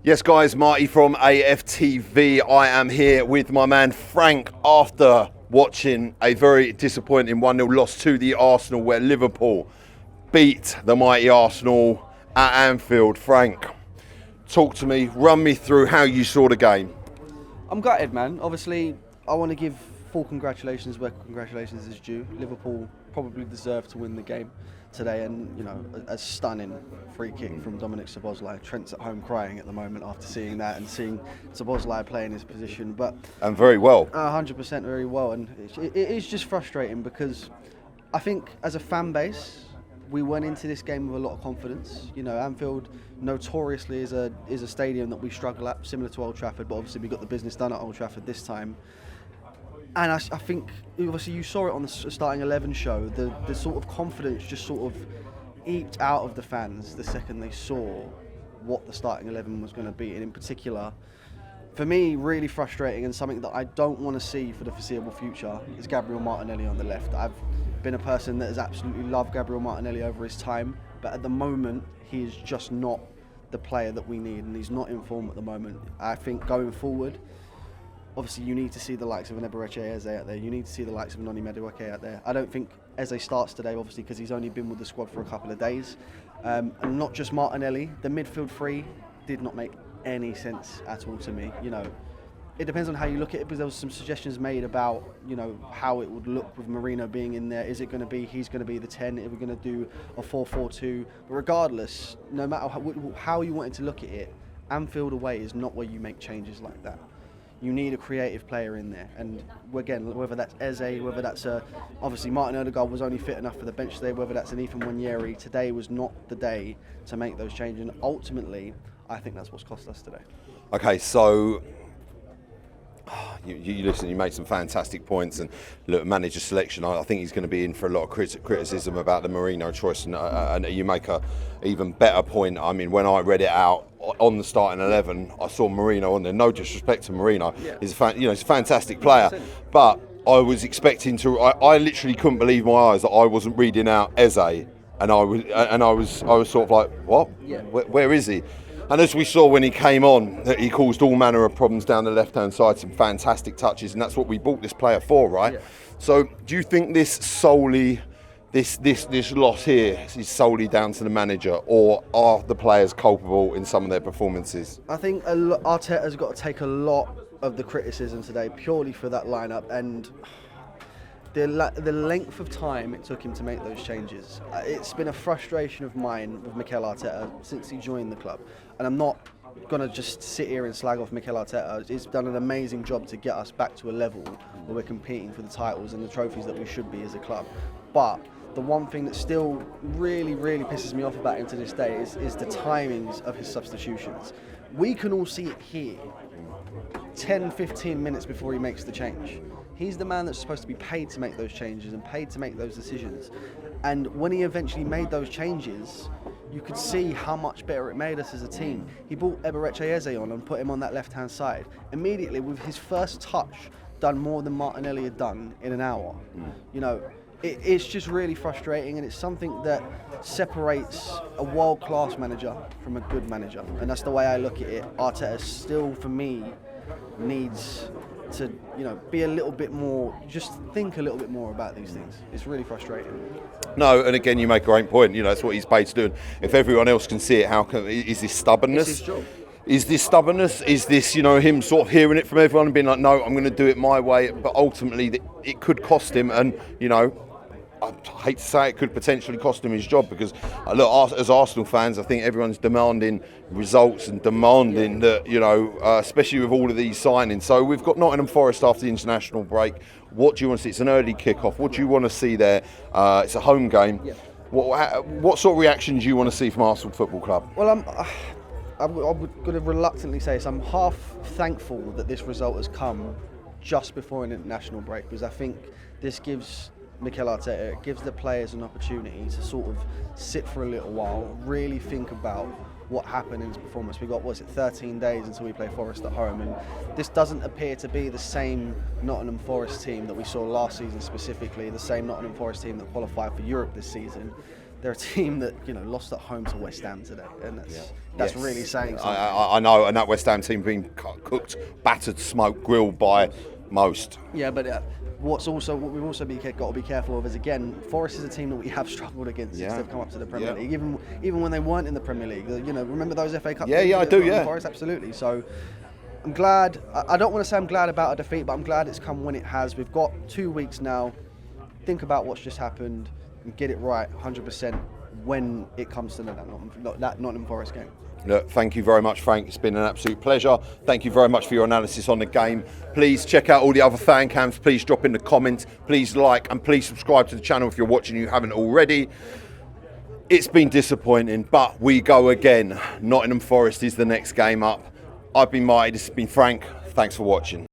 Yes, guys, Marty from AFTV. I am here with my man Frank after watching a very disappointing 1-0 loss to the Arsenal, where Liverpool beat the mighty Arsenal at Anfield. Frank, talk to me, run me through how you saw the game. I'm gutted, man. Obviously, I want to give full congratulations where congratulations is due. Liverpool probably deserved to win the game today, and a stunning free kick from Dominic Szoboszlai. Trent's at home crying at the moment after seeing that and seeing Szoboszlai play in his position, And very well. 100% very well, and it is just frustrating because I think as a fan base we went into this game with a lot of confidence. Anfield notoriously is a stadium that we struggle at, similar to Old Trafford, but obviously we got the business done at Old Trafford this time. And I think, obviously, you saw it on the starting 11 show. The sort of confidence just sort of eked out of the fans the second they saw what the starting 11 was going to be. And in particular, for me, really frustrating and something that I don't want to see for the foreseeable future is Gabriel Martinelli on the left. I've been a person that has absolutely loved Gabriel Martinelli over his time, but at the moment, he is just not the player that we need, and he's not in form at the moment. I think going forward, obviously, you need to see the likes of an Eberechi Eze out there. You need to see the likes of an Oni Madueke out there. I don't think Eze starts today, obviously, because he's only been with the squad for a couple of days. And not just Martinelli. The midfield three did not make any sense at all to me. It depends on how you look at it, because there was some suggestions made about, how it would look with Marino being in there. Is it going to be he's going to be the 10? Are we going to do a 4-4-2? But regardless, no matter how you wanted to look at it, Anfield away is not where you make changes like that. You need a creative player in there, and again, whether that's Eze, whether that's obviously Martin Odegaard was only fit enough for the bench today, whether that's an Ethan Nwaneri, today was not the day to make those changes, and ultimately, I think that's what's cost us today. Okay, so you listen, you made some fantastic points, and look, manager selection, I think he's going to be in for a lot of criticism about the Marino choice, and you make a even better point. I mean, when I read it out on the starting 11, I saw Marino on there. No disrespect to Marino, he's a fantastic player, 100%. But I was expecting to. I literally couldn't believe my eyes that I wasn't reading out Eze, and I was sort of like, what? Yeah. Where is he? And as we saw when he came on, that he caused all manner of problems down the left-hand side, some fantastic touches, and that's what we bought this player for, right? Yeah. So, do you think this loss here is solely down to the manager, or are the players culpable in some of their performances? I think Arteta's got to take a lot of the criticism today purely for that lineup and the length of time it took him to make those changes. It's been a frustration of mine with Mikel Arteta since he joined the club. And I'm not going to just sit here and slag off Mikel Arteta. He's done an amazing job to get us back to a level where we're competing for the titles and the trophies that we should be as a club. But the one thing that still really, really pisses me off about him to this day is the timings of his substitutions. We can all see it here, 10, 15 minutes before he makes the change. He's the man that's supposed to be paid to make those changes and paid to make those decisions. And when he eventually made those changes, you could see how much better it made us as a team. He brought Eberechi Eze on and put him on that left-hand side. Immediately, with his first touch, done more than Martinelli had done in an hour. It's just really frustrating, and it's something that separates a world-class manager from a good manager. And that's the way I look at it. Arteta still, for me, needs to be a little bit more, just think a little bit more about these things. It's really frustrating. No, and again, you make a great point. That's what he's paid to do. If everyone else can see it, is this stubbornness? It's his job. Is this stubbornness? Is this, him sort of hearing it from everyone and being like, no, I'm going to do it my way, but ultimately it could cost him, and I hate to say it could potentially cost him his job, because look, as Arsenal fans, I think everyone's demanding results and demanding that, especially with all of these signings. So we've got Nottingham Forest after the international break. What do you want to see? It's an early kick-off. What do you want to see there? It's a home game. Yeah. What sort of reaction do you want to see from Arsenal Football Club? Well, I'm going to reluctantly say this. I'm half thankful that this result has come just before an international break, because I think this gives Mikel Arteta, it gives the players an opportunity to sort of sit for a little while, really think about what happened in his performance. We got, 13 days until we play Forest at home, and this doesn't appear to be the same Nottingham Forest team that we saw last season specifically, the same Nottingham Forest team that qualified for Europe this season. they're a team that lost at home to West Ham today, and that's really saying something. I know, and that West Ham team being cooked, battered, smoked, grilled by most. Yeah, but what we've also got to be careful of is, again, Forest is a team that we have struggled against since they've come up to the Premier League, even when they weren't in the Premier League. Remember those FA Cup games? Yeah, I do. Yeah, Forest, absolutely. So I'm glad. I don't want to say I'm glad about a defeat, but I'm glad it's come when it has. We've got 2 weeks now. Think about what's just happened and get it right 100% when it comes to that Nottingham Forest game. Look, thank you very much, Frank. It's been an absolute pleasure. Thank you very much for your analysis on the game. Please check out all the other fan cams. Please drop in the comments. Please like and please subscribe to the channel if you're watching and you haven't already. It's been disappointing, but we go again. Nottingham Forest is the next game up. I've been Marty. This has been Frank. Thanks for watching.